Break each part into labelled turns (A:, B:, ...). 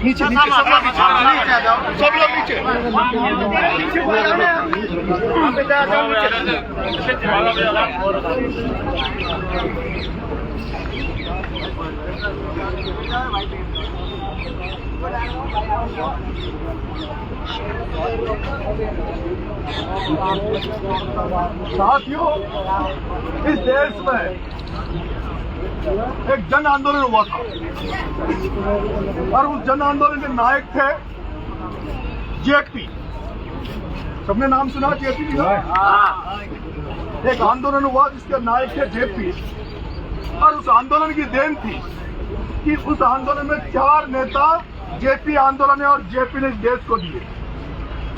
A: नीचे आ जाओ, नीचे नीचे सब लोग नीचे
B: साथियों, इस देश में एक जन आंदोलन हुआ था और उस जन आंदोलन के नायक थे जेपी। सबने नाम सुना जेपी जी का? एक आंदोलन हुआ जिसके नायक थे जेपी और उस आंदोलन की देन थी कि उस आंदोलन में 4 नेता जेपी आंदोलन और जेपी ने देश को दिए।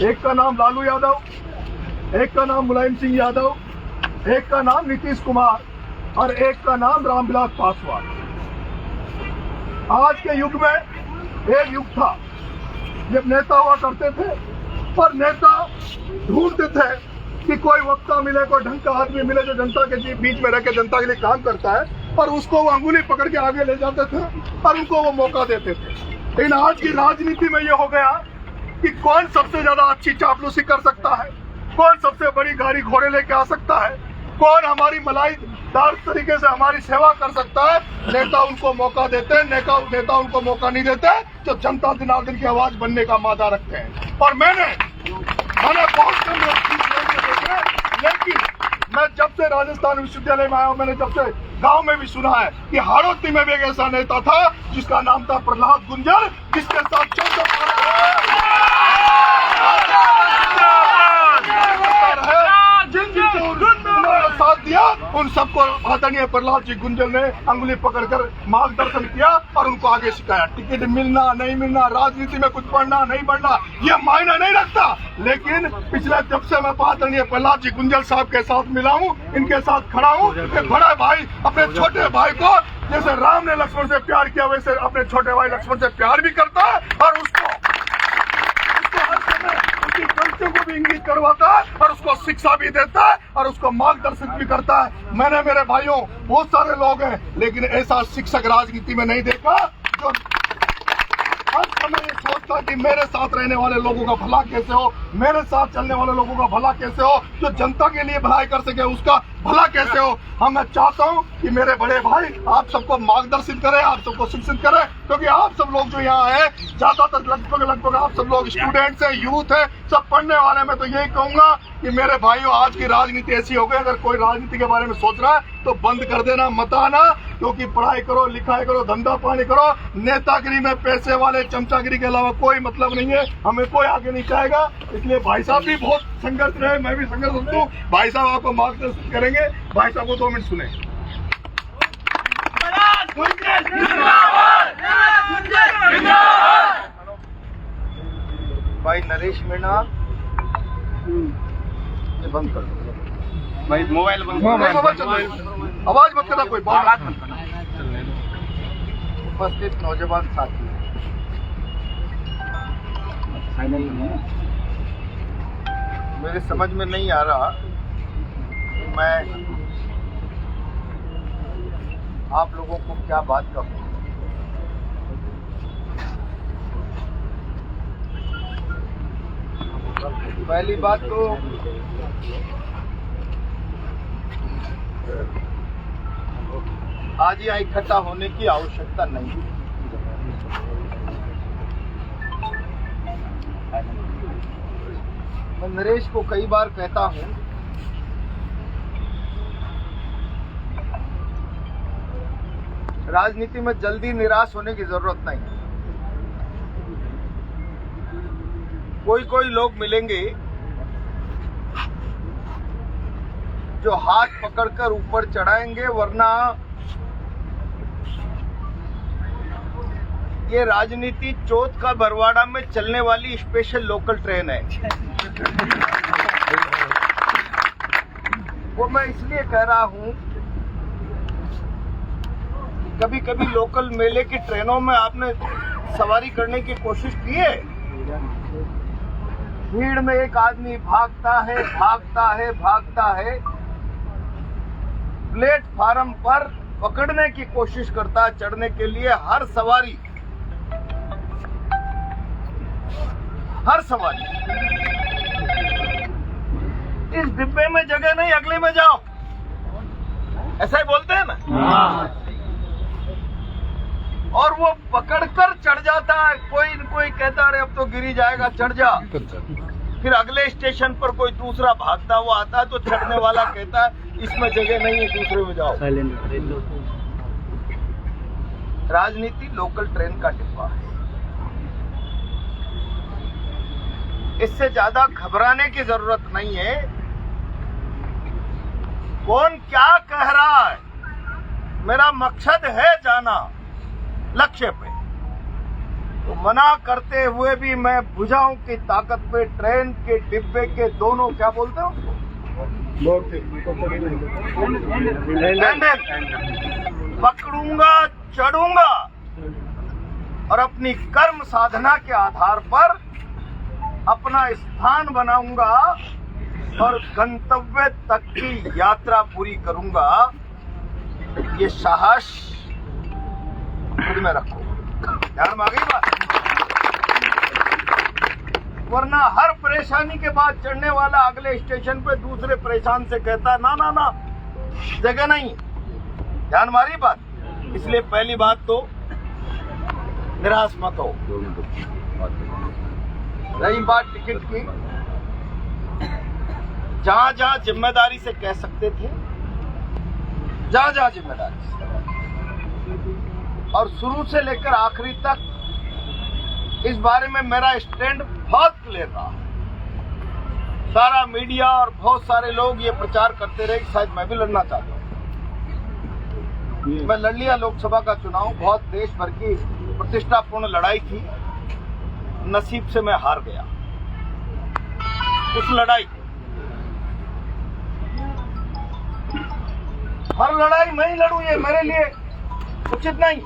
B: एक का नाम लालू यादव, एक का नाम मुलायम सिंह यादव, एक का नाम नीतीश कुमार और एक का नाम रामविलास पासवान। आज के युग में एक युग था जब नेता हुआ करते थे पर नेता ढूंढते थे कि कोई वक्ता मिले, कोई ढंग का आदमी मिले जो जनता के बीच में रह के जनता के लिए काम करता है, पर उसको वो अंगुली पकड़ के आगे ले जाते थे और उनको वो मौका देते थे। लेकिन आज की राजनीति में ये हो गया कि कौन सबसे ज्यादा अच्छी चापलूसी कर सकता है, कौन सबसे बड़ी गाड़ी घोड़े लेके आ सकता है, कौन हमारी मलाईदार तरीके से हमारी सेवा कर सकता है। नेता उनको मौका देते हैं, नेता उनको मौका नहीं देते जो जनता जनार्दन की आवाज बनने का मादा रखते हैं। और मैंने बहुत कम लोग देखे, लेकिन मैं जब से राजस्थान विश्वविद्यालय में आया, मैंने जब से गांव में भी सुना है कि हाड़ोती में भी एक ऐसा नेता था जिसका नाम था प्रहलाद गुंजर, जिसके साथ 14 साथ दिया, उन सबको आदरणीय प्रहलाद जी गुंजर ने अंगुली पकड़कर मार्गदर्शन किया और उनको आगे सिखाया। टिकट मिलना नहीं मिलना, राजनीति में कुछ पढ़ना नहीं पढ़ना, ये मायने नहीं रखता। लेकिन पिछले जब से मैं आदरणीय प्रहलाद जी गुंजर साहब के साथ मिला हूँ, इनके साथ खड़ा हूँ, बड़ा भाई अपने छोटे भाई को जैसे राम ने लक्ष्मण से प्यार किया वैसे अपने छोटे भाई लक्ष्मण से प्यार भी करता है और उसको हर समय उसकी गलतियों को भी इंगित करवाता है और उसको शिक्षा भी देता है और उसको मार्गदर्शन भी करता है। मैंने मेरे भाइयों बहुत सारे लोग हैं, लेकिन ऐसा शिक्षक राजनीति में नहीं देखा जो हर समय ये सोचता कि मेरे साथ रहने वाले लोगों का भला कैसे हो, मेरे साथ चलने वाले लोगों का भला कैसे हो, जो जनता के लिए भलाई कर सके उसका भला कैसे हो। हम मैं चाहता हूँ कि मेरे बड़े भाई आप सबको मार्गदर्शित करें, आप सबको शिक्षित करें, क्योंकि आप सब लोग जो यहाँ है ज्यादातर लगभग आप सब लोग स्टूडेंट्स हैं, यूथ है, सब पढ़ने वाले। मैं तो यही कहूंगा कि मेरे भाइयों आज की राजनीति ऐसी हो गई, अगर कोई राजनीति के बारे में सोच रहा है तो बंद कर देना, मत आना, क्योंकि पढ़ाई करो, लिखाई करो, धंधा पानी करो। नेतागिरी में पैसे वाले चमचागिरी के अलावा कोई मतलब नहीं है, हमें कोई आगे नहीं चाहेगा। इसलिए भाई साहब भी बहुत संघर्ष रहे, मैं भी संघर्ष हूँ। भाई साहब आपको मार्गदर्शन करेंगे। भाई साहब को 2 मिनट सुने।
C: भाई नरेश मीणा, ये बंद कर दो
A: भाई, मोबाइल बंद
B: मोबाइल चल रही है, आवाज मत करना, कोई बात मत करना।
C: उपस्थित नौजवान साथी, मेरे समझ में नहीं आ रहा कि मैं आप लोगों को क्या बात कहूं। पहली बात तो आज यहाँ इकट्ठा होने की आवश्यकता नहीं है। मैं नरेश को कई बार कहता हूं, राजनीति में जल्दी निराश होने की जरूरत नहीं। कोई लोग मिलेंगे जो हाथ पकड़कर ऊपर चढ़ाएंगे, वरना ये राजनीति चौथ का बरवाड़ा में चलने वाली स्पेशल लोकल ट्रेन है। वो मैं इसलिए कह रहा हूं, कभी कभी लोकल मेले की ट्रेनों में आपने सवारी करने की कोशिश की है? भीड़ में एक आदमी भागता है, प्लेटफार्म पर पकड़ने की कोशिश करता है चढ़ने के लिए। हर सवारी इस डिब्बे में जगह नहीं, अगले में जाओ, ऐसा ही बोलते हैं ना। और वो पकड़कर चढ़ जाता है। कोई कहता है अब तो गिरी जाएगा, चढ़ जा। फिर अगले स्टेशन पर कोई दूसरा भागता हुआ आता है तो चढ़ने वाला कहता है इसमें जगह नहीं है, दूसरे में जाओ। राजनीति लोकल ट्रेन का डिब्बा है, इससे ज्यादा घबराने की जरूरत नहीं है। कौन क्या कह रहा है, मेरा मकसद है जाना लक्ष्य पे। तो मना करते हुए भी मैं भुजाओं की ताकत पे ट्रेन के डिब्बे के दोनों, क्या बोलते हो, पकड़ूंगा, चढ़ूंगा और अपनी कर्म साधना के आधार पर अपना स्थान बनाऊंगा और गंतव्य तक की यात्रा पूरी करूंगा। ये साहस खुद में रखो, ध्यान में आ गई बात। वरना हर परेशानी के बाद चढ़ने वाला अगले स्टेशन पे दूसरे परेशान से कहता है ना जगह नहीं, ध्यान मारी बात। इसलिए पहली बात तो निराश मत हो। रही बात टिकट की, जहां जिम्मेदारी से कह सकते थे, जहां जिम्मेदारी से, और शुरू से लेकर आखिरी तक इस बारे में मेरा स्टैंड बहुत क्लियर रहा। सारा मीडिया और बहुत सारे लोग ये प्रचार करते रहे कि शायद मैं भी लड़ना चाहता हूँ। मैं लड़ लिया लोकसभा का चुनाव, बहुत देश भर की प्रतिष्ठापूर्ण लड़ाई थी। नसीब से मैं हार गया उस लड़ाई। हर लड़ाई मैं ही लड़ूं, ये मेरे लिए उचित नहीं।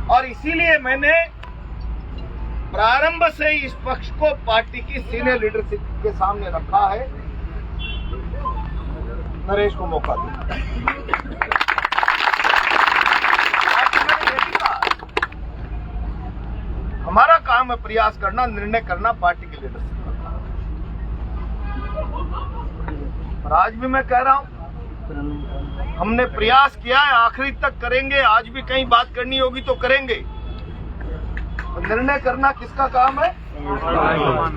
C: और इसीलिए मैंने प्रारंभ से इस पक्ष को पार्टी की सीनियर लीडरशिप के सामने रखा है, नरेश को मौका दिया। हमारा काम है प्रयास करना, निर्णय करना, पार्टी की लीडरशिप करना। और आज भी मैं कह रहा हूं, हमने प्रयास किया है, आखिरी तक करेंगे। आज भी कहीं बात करनी होगी तो करेंगे। तो निर्णय करना किसका काम है?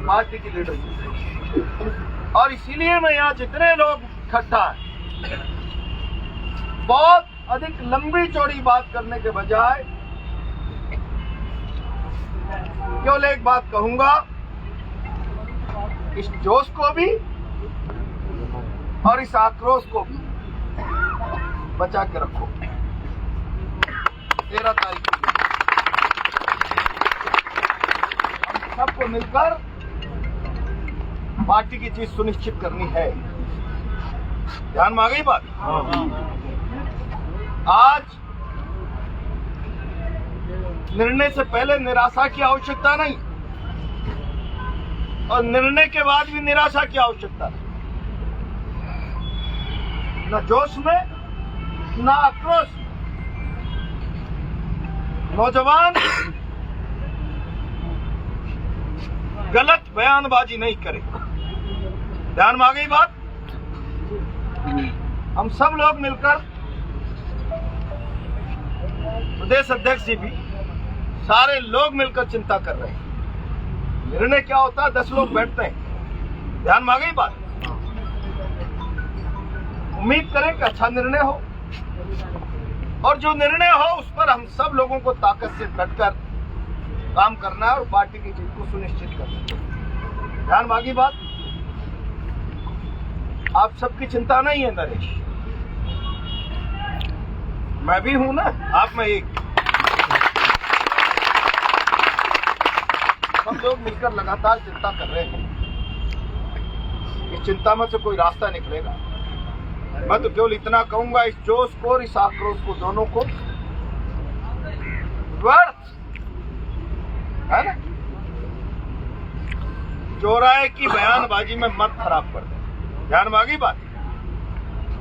C: पार्टी की लीडरशिप। और इसीलिए मैं यहाँ जितने लोग इकट्ठा हैं, बहुत अधिक लंबी चौड़ी बात करने के बजाय केवल एक बात कहूंगा, इस जोश को भी और इस आक्रोश को भी बचा के रखो। 13 तारीख को हम सबको मिलकर पार्टी की चीज सुनिश्चित करनी है। ध्यान में आ गई बात? आज निर्णय से पहले निराशा की आवश्यकता नहीं, और निर्णय के बाद भी निराशा की आवश्यकता नहीं। न जोश में न आक्रोश। नौजवान गलत बयानबाजी नहीं करे। ध्यान में आ गई बात? हम सब लोग मिलकर, प्रदेश अध्यक्ष जी भी, सारे लोग मिलकर चिंता कर रहे हैं। निर्णय क्या होता है? 10 लोग बैठते हैं। ध्यान में आ गई बात? उम्मीद करें कि अच्छा निर्णय हो, और जो निर्णय हो उस पर हम सब लोगों को ताकत से डटकर काम करना है और पार्टी की जीत को सुनिश्चित करना है। ध्यान में आ गई बात? आप सबकी चिंता नहीं है नरेश, मैं भी हूं ना, आप में एक। हम लोग मिलकर लगातार चिंता कर रहे हैं। इस चिंता में से कोई रास्ता निकलेगा। मैं तो केवल इतना कहूंगा, इस जोश को और इस आक्रोश को, दोनों को व्यर्थ है ना, चौराहे की बयानबाजी में मत खराब कर दे। ध्यान में आ गई बात?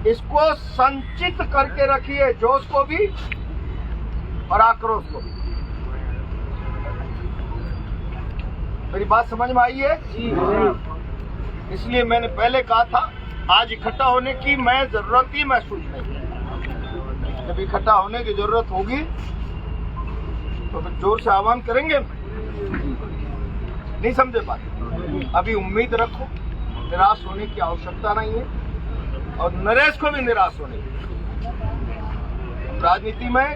C: इसको संचित करके रखिए, जोश को भी और आक्रोश को भी। मेरी बात समझ में आई है? इसलिए मैंने पहले कहा था, आज इकट्ठा होने की मैं जरूरत ही महसूस नहीं। जब इकट्ठा होने की जरूरत होगी तो फिर जोर से आह्वान करेंगे। नहीं समझे बात? अभी उम्मीद रखो, निराश होने की आवश्यकता नहीं है, और नरेश को भी निराश होने की। राजनीति में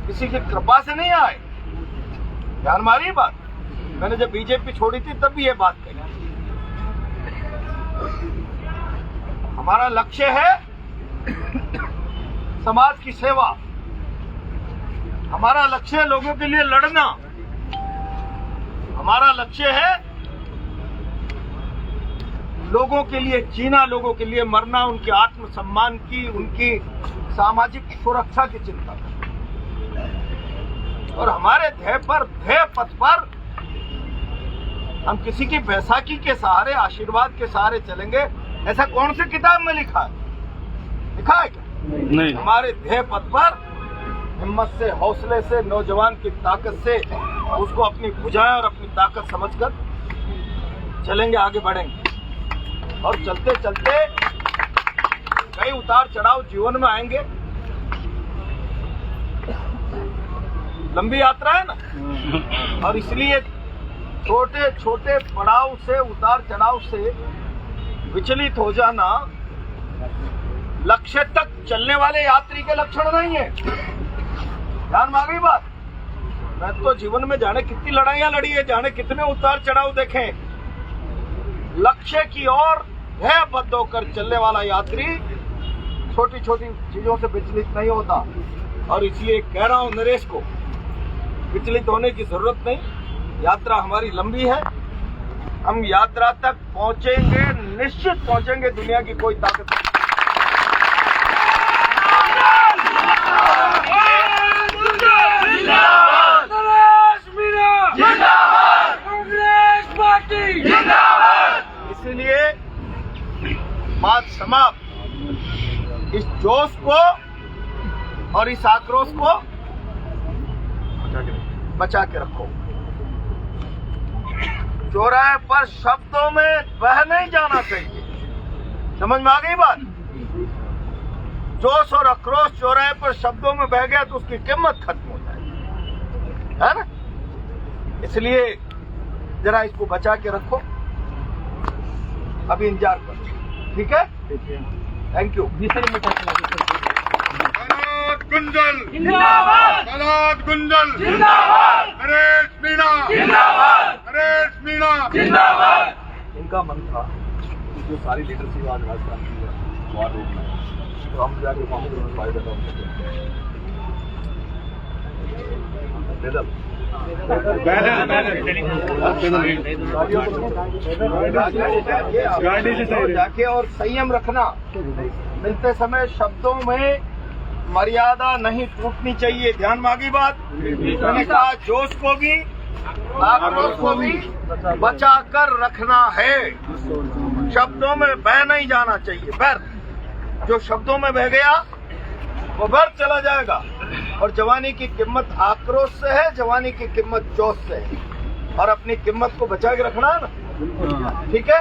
C: किसी की कृपा से नहीं आए। ध्यान मारिए बात। मैंने जब बीजेपी छोड़ी थी तब भी ये बात कही। हमारा लक्ष्य है समाज की सेवा, हमारा लक्ष्य है लोगों के लिए लड़ना, हमारा लक्ष्य है लोगों के लिए जीना, लोगों के लिए मरना, उनके आत्मसम्मान की, उनकी सामाजिक सुरक्षा की चिंता करना। और हमारे ध्येय पथ पर हम किसी की बैसाखी के सहारे, आशीर्वाद के सहारे चलेंगे, ऐसा कौन सी किताब में लिखा है? लिखा है क्या?
A: नहीं।
C: हमारे ध्येय पथ पर हिम्मत से, हौसले से, नौजवान की ताकत से उसको अपनी भुजाएं और अपनी ताकत समझकर चलेंगे, आगे बढ़ेंगे। और चलते चलते कई उतार चढ़ाव जीवन में आएंगे। लंबी यात्रा है ना, और इसलिए छोटे छोटे पड़ाव से, उतार चढ़ाव से विचलित हो जाना लक्ष्य तक चलने वाले यात्री के लक्षण नहीं है। ध्यान में आ गई बात? मैं तो जीवन में जाने कितनी लड़ाइयां लड़ी है, जाने कितने उतार चढ़ाव देखे। लक्ष्य की ओर ध्येयबद्ध होकर चलने वाला यात्री छोटी छोटी चीजों से विचलित नहीं होता। और इसलिए कह रहा हूं नरेश को, विचलित होने की जरूरत नहीं। यात्रा हमारी लंबी है, हम यात्रा तक पहुंचेंगे, निश्चित पहुंचेंगे। दुनिया की कोई ताकत नहीं। इसलिए बात समाप्त। इस जोश को और इस आक्रोश को बचा के रखो। चौराहे पर शब्दों में बह नहीं जाना चाहिए। समझ में आ गई बात? जोश और आक्रोश चौराहे पर शब्दों में बह गया तो उसकी कीमत खत्म हो जाएगी, है ना? इसलिए जरा इसको बचा के रखो, अभी इंतजार करो, ठीक है? Thank you.
A: गुंजल जिंदाबाद, गुंजल जिंदाबाद, नरेश मीणा जिंदाबाद, नरेश मीणा जिंदाबाद।
C: इनका मन था कि जो सारी लीडरशिप आज राजस्थान की है वार रूम में, तो हम जाके कांग्रेस फायदा जाके और संयम रखना। मिलते समय शब्दों में मर्यादा नहीं टूटनी चाहिए। ध्यान में आ गई बात? मैंने कहा जोश को भी आक्रोश को भी बचा कर रखना है। शब्दों में बह नहीं जाना चाहिए। व्यर्थ जो शब्दों में बह गया वो व्यर्थ चला जाएगा। और जवानी की कीमत आक्रोश से है, जवानी की कीमत जोश से है। और अपनी कीमत को बचा के रखना है ना, ठीक है?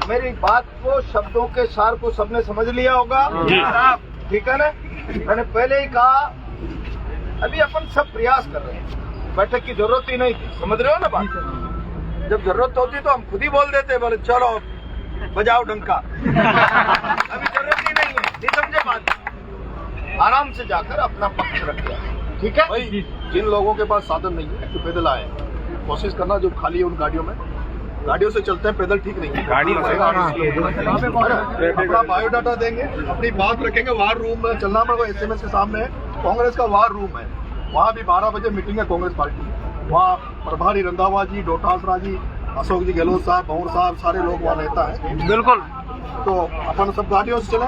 C: मेरी बात को, शब्दों के सार को सबने समझ लिया होगा, ठीक है ना? मैंने पहले ही कहा, अभी अपन सब प्रयास कर रहे हैं, बैठक की जरूरत ही नहीं थी। समझ रहे हो ना बात? जब जरूरत होती तो हम खुद ही बोल देते, बोले चलो बजाओ डंका। अभी जरूरत ही नहीं है, नहीं समझे बात? आराम से जाकर अपना पक्ष रख दिया, ठीक है?
B: जिन लोगों के पास साधन नहीं है तो पैदल आए, कोशिश करना जो खाली है उन गाड़ियों में, गाड़ियों से चलते हैं, पैदल ठीक नहीं है। गाड़ी अपना बायोडाटा देंगे, अपनी बात रखेंगे। वार रूम में चलना पड़ेगा। SMS के सामने कांग्रेस का वार रूम है, वहाँ भी 12 बजे मीटिंग है कांग्रेस पार्टी। वहाँ प्रभारी रंधावा जी, डोटासरा जी, अशोक जी गहलोत साहब, भंवर साहब, सारे लोग वहाँ रहता है।
C: बिल्कुल।
B: तो अपन सब गाड़ियों से चले।